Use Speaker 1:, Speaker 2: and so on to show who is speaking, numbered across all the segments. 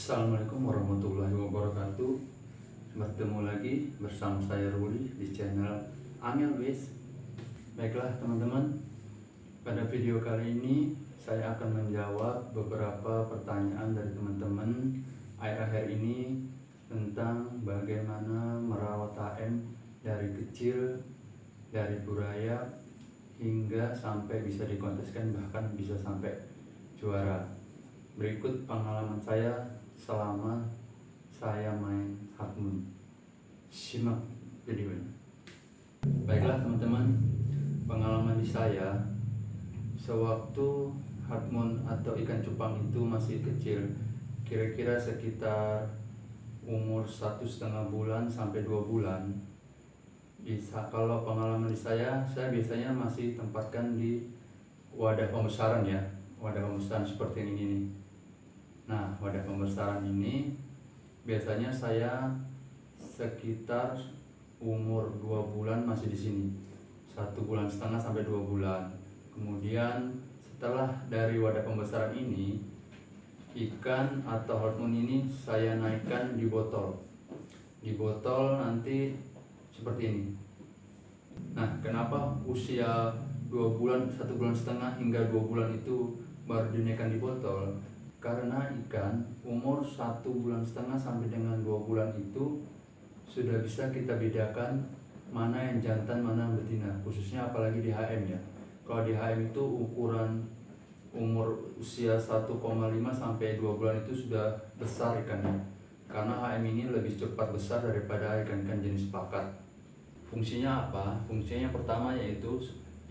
Speaker 1: Assalamualaikum warahmatullahi wabarakatuh. Bertemu lagi bersama saya Ruli di channel Angel Wish. Baiklah teman-teman, pada video kali ini saya akan menjawab beberapa pertanyaan dari teman-teman akhir-akhir ini tentang bagaimana merawat HM dari kecil, dari buraya hingga sampai bisa dikonteskan, bahkan bisa sampai juara. Berikut pengalaman saya selama saya main Half Moon. Simak videonya. Baiklah teman-teman, pengalaman di saya sewaktu Half Moon atau ikan cupang itu masih kecil, kira-kira sekitar umur 1,5 bulan sampai 2 bulan. Kalau pengalaman di saya biasanya masih tempatkan di wadah pembesaran ya, wadah pembesaran seperti ini nih. Nah, wadah pembesaran ini biasanya saya sekitar umur 2 bulan masih di sini, 1,5 bulan sampai 2 bulan. Kemudian setelah dari wadah pembesaran ini, ikan atau Half Moon ini saya naikkan di botol. Di botol nanti seperti ini. Nah, kenapa usia 2 bulan, 1,5 bulan hingga 2 bulan itu baru dinaikkan di botol? Karena ikan umur 1,5 bulan sampai dengan 2 bulan itu sudah bisa kita bedakan mana yang jantan, mana yang betina, khususnya apalagi di HM ya. Kalau di HM itu ukuran umur usia 1,5 sampai 2 bulan itu sudah besar ikannya. Karena HM ini lebih cepat besar daripada ikan-ikan jenis pakat. Fungsinya apa? Fungsinya yang pertama yaitu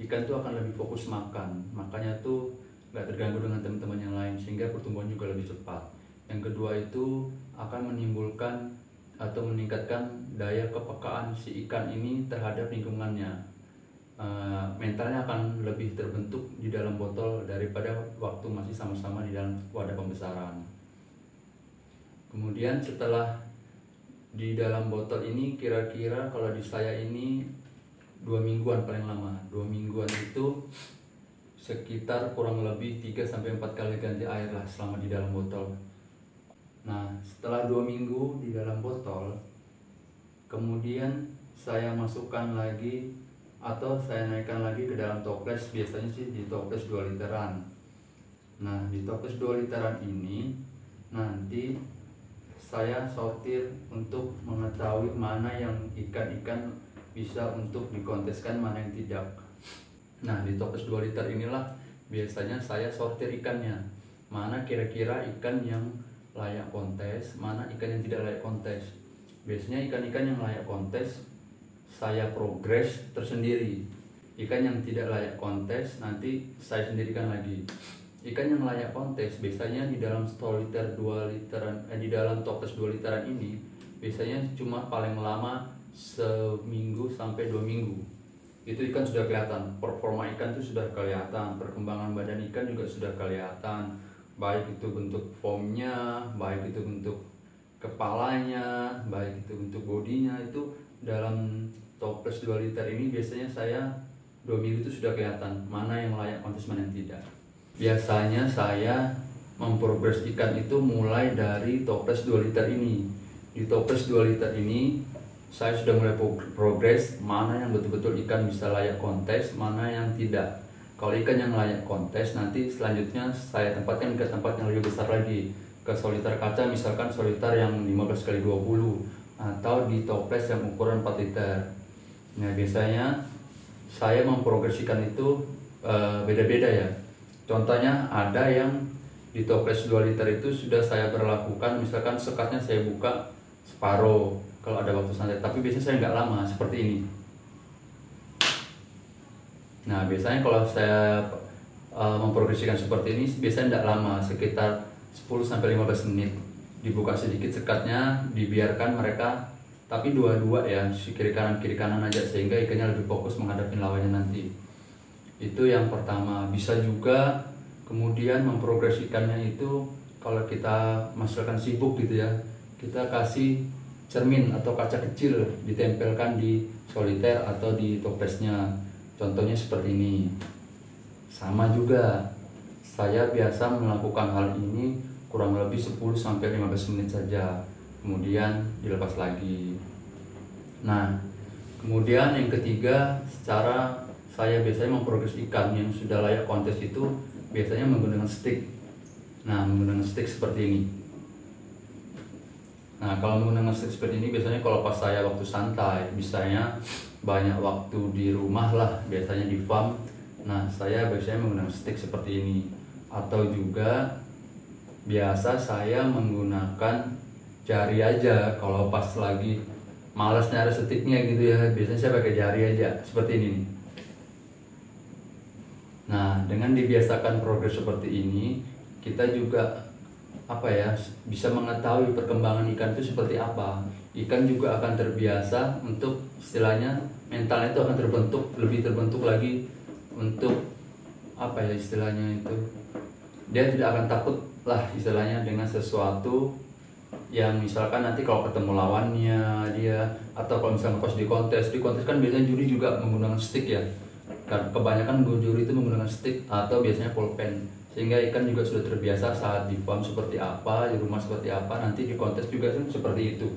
Speaker 1: ikan itu akan lebih fokus makan, makanya tuh nggak terganggu dengan teman-teman yang lain, sehingga pertumbuhan juga lebih cepat. Yang kedua itu akan menimbulkan atau meningkatkan daya kepekaan si ikan ini terhadap lingkungannya. Mentalnya akan lebih terbentuk di dalam botol daripada waktu masih sama-sama di dalam wadah pembesaran. Kemudian setelah di dalam botol ini, kira-kira kalau di saya ini 2 mingguan paling lama. 2 mingguan itu sekitar kurang lebih 3-4 kali ganti air lah selama di dalam botol. Nah, setelah 2 minggu di dalam botol, kemudian saya masukkan lagi atau saya naikkan lagi ke dalam toples. Biasanya sih di toples 2 literan. Nah, di toples 2 literan ini nanti saya sortir untuk mengetahui mana yang ikan-ikan bisa untuk dikonteskan, mana yang tidak. Nah, di toples 2 liter inilah biasanya saya sortir ikannya. Mana kira-kira ikan yang layak kontes, mana ikan yang tidak layak kontes. Biasanya ikan-ikan yang layak kontes saya progres tersendiri. Ikan yang tidak layak kontes nanti saya sendirikan lagi. Ikan yang layak kontes biasanya di dalam stoliter 2 literan, di dalam toples 2 literan ini biasanya cuma paling lama seminggu sampai 2 minggu. Itu ikan sudah kelihatan, performa ikan itu sudah kelihatan, perkembangan badan ikan juga sudah kelihatan, baik itu bentuk formnya, baik itu bentuk kepalanya, baik itu bentuk bodinya. Itu dalam toples 2 liter ini biasanya saya 2 minggu itu sudah kelihatan mana yang layak kontes, mana yang tidak. Biasanya saya memprogres ikan itu mulai dari toples 2 liter ini. Di toples 2 liter ini saya sudah mulai progres mana yang betul-betul ikan bisa layak kontes, mana yang tidak. Kalau ikan yang layak kontes, nanti selanjutnya saya tempatkan ke tempat yang lebih besar lagi, ke soliter kaca, misalkan soliter yang 15x20 atau di toples yang ukuran 4 liter. Nah, biasanya saya memprogres ikan itu beda-beda ya. Contohnya ada yang di toples 2 liter itu sudah saya berlakukan, misalkan sekatnya saya buka separuh kalau ada waktu santai, tapi biasanya saya nggak lama seperti ini. Nah, biasanya kalau saya memprogresikan seperti ini biasanya nggak lama, sekitar 10-15 menit. Dibuka sedikit sekatnya, dibiarkan mereka, tapi dua-dua ya, kiri kanan aja, sehingga ikannya lebih fokus menghadapi lawannya nanti. Itu yang pertama. Bisa juga kemudian memprogresikannya itu kalau kita misalkan sibuk gitu ya, kita kasih cermin atau kaca kecil ditempelkan di soliter atau di toplesnya. Contohnya seperti ini. Sama juga, saya biasa melakukan hal ini kurang lebih 10-15 menit saja, kemudian dilepas lagi. Nah, kemudian yang ketiga, cara saya biasanya memproses ikan yang sudah layak kontes itu biasanya menggunakan stick. Nah, menggunakan stick seperti ini. Nah, kalau menggunakan stick seperti ini biasanya kalau pas saya waktu santai, misalnya banyak waktu di rumah lah, biasanya di farm. Nah, saya biasanya menggunakan stick seperti ini. Atau juga biasa saya menggunakan jari aja kalau pas lagi malas nyari sticknya gitu ya. Biasanya saya pakai jari aja seperti ini nih. Nah, dengan dibiasakan progres seperti ini, kita juga bisa mengetahui perkembangan ikan itu seperti apa. Ikan juga akan terbiasa untuk istilahnya mentalnya itu akan lebih terbentuk lagi untuk istilahnya itu dia tidak akan takut lah istilahnya dengan sesuatu yang misalkan nanti kalau ketemu lawannya dia, atau kalau misalnya pas di kontes kan biasanya juri juga menggunakan stick ya. Kebanyakan juri itu menggunakan stick atau biasanya pulpen, sehingga ikan juga sudah terbiasa saat di farm seperti apa, di rumah seperti apa, nanti di kontes juga seperti itu.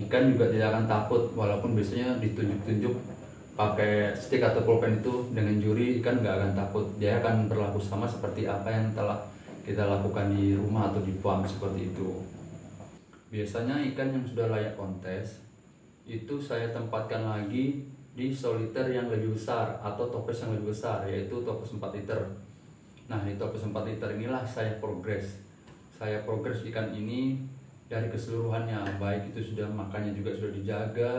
Speaker 1: Ikan juga tidak akan takut, walaupun biasanya ditunjuk-tunjuk pakai stick atau pulpen itu dengan juri, ikan nggak akan takut. Dia akan berlaku sama seperti apa yang telah kita lakukan di rumah atau di farm seperti itu. Biasanya ikan yang sudah layak kontes itu saya tempatkan lagi di soliter yang lebih besar atau toples yang lebih besar, yaitu toples 4 liter. Nah, di toples 4 liter inilah saya progres ikan ini dari keseluruhannya, baik itu sudah makannya juga sudah dijaga.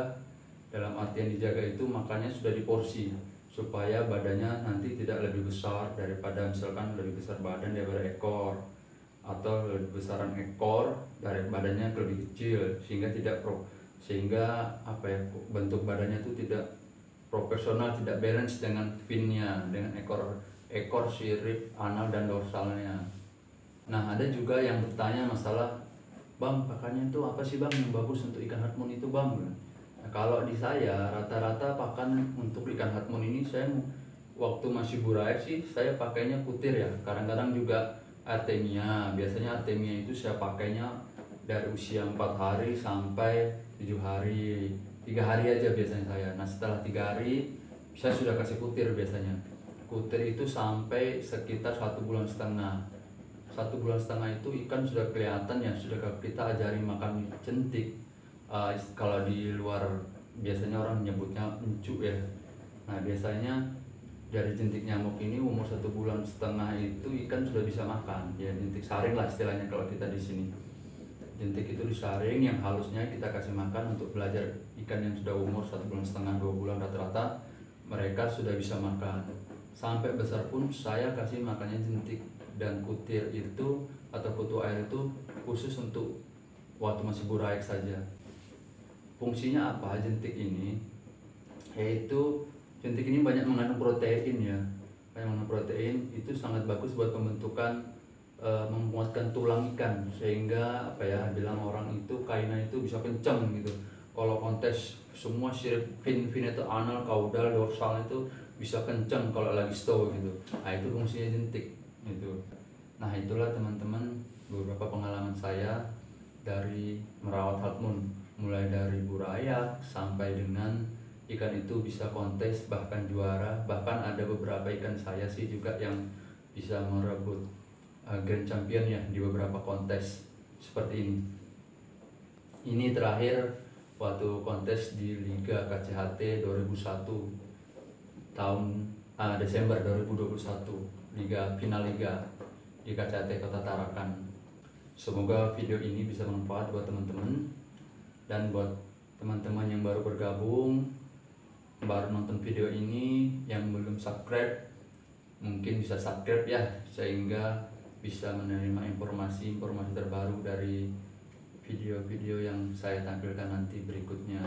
Speaker 1: Dalam artian dijaga itu makannya sudah diporsi supaya badannya nanti tidak lebih besar daripada, misalkan lebih besar badan daripada ekor, atau lebih besaran ekor dari badannya lebih kecil, sehingga bentuk badannya itu tidak proporsional, tidak balance dengan finnya, dengan ekor, sirip, anal dan dorsalnya. Nah, ada juga yang bertanya masalah, "Bang, pakannya itu apa sih Bang yang bagus untuk ikan hatmoon itu Bang?" Nah, kalau di saya rata-rata pakan untuk ikan hatmoon ini, saya waktu masih buraek sih saya pakainya kutir ya. Kadang-kadang juga artemia. Biasanya artemia itu saya pakainya dari usia 4 hari sampai 7 hari. 3 hari aja biasanya saya. Nah, setelah 3 hari saya sudah kasih kutir biasanya. Kutir itu sampai sekitar 1,5 bulan. 1,5 bulan itu ikan sudah kelihatan ya, sudah kita ajari makan jentik. Kalau di luar biasanya orang menyebutnya encu ya. Nah, biasanya dari jentik nyamuk ini umur 1,5 bulan itu ikan sudah bisa makan ya, jentik saring lah istilahnya kalau kita di sini. Jentik itu disaring, yang halusnya kita kasih makan untuk belajar. Ikan yang sudah umur 1,5 bulan 2 bulan rata-rata mereka sudah bisa makan. Sampai besar pun saya kasih makannya jentik, dan kutir itu atau kutu air itu khusus untuk waktu masih buraek saja. Fungsinya apa jentik ini? Yaitu jentik ini banyak mengandung protein ya. Banyak mengandung protein, itu sangat bagus buat pembentukan, menguatkan tulang ikan, sehingga bilang orang itu kainnya itu bisa kencang gitu. Kalau kontes semua sirip fin itu anal, caudal, dorsal itu bisa kencang kalau lagi stow gitu. Nah, itu fungsinya jentik itu. Nah, itulah teman-teman beberapa pengalaman saya dari merawat hatmoon, mulai dari burayak sampai dengan ikan itu bisa kontes bahkan juara. Bahkan ada beberapa ikan saya sih juga yang bisa merebut Grand Champion ya di beberapa kontes seperti ini. Ini terakhir waktu kontes di Liga KCHT 2001 tahun Desember 2021, final Liga di KCHT Kota Tarakan. Semoga video ini bisa bermanfaat buat teman-teman, dan buat teman-teman yang baru bergabung, baru nonton video ini, yang belum subscribe mungkin bisa subscribe ya, sehingga bisa menerima informasi-informasi terbaru dari video-video yang saya tampilkan nanti berikutnya.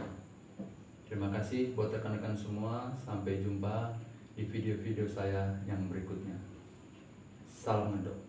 Speaker 1: Terima kasih buat rekan-rekan semua, sampai jumpa di video-video saya yang berikutnya. Salam ngedok.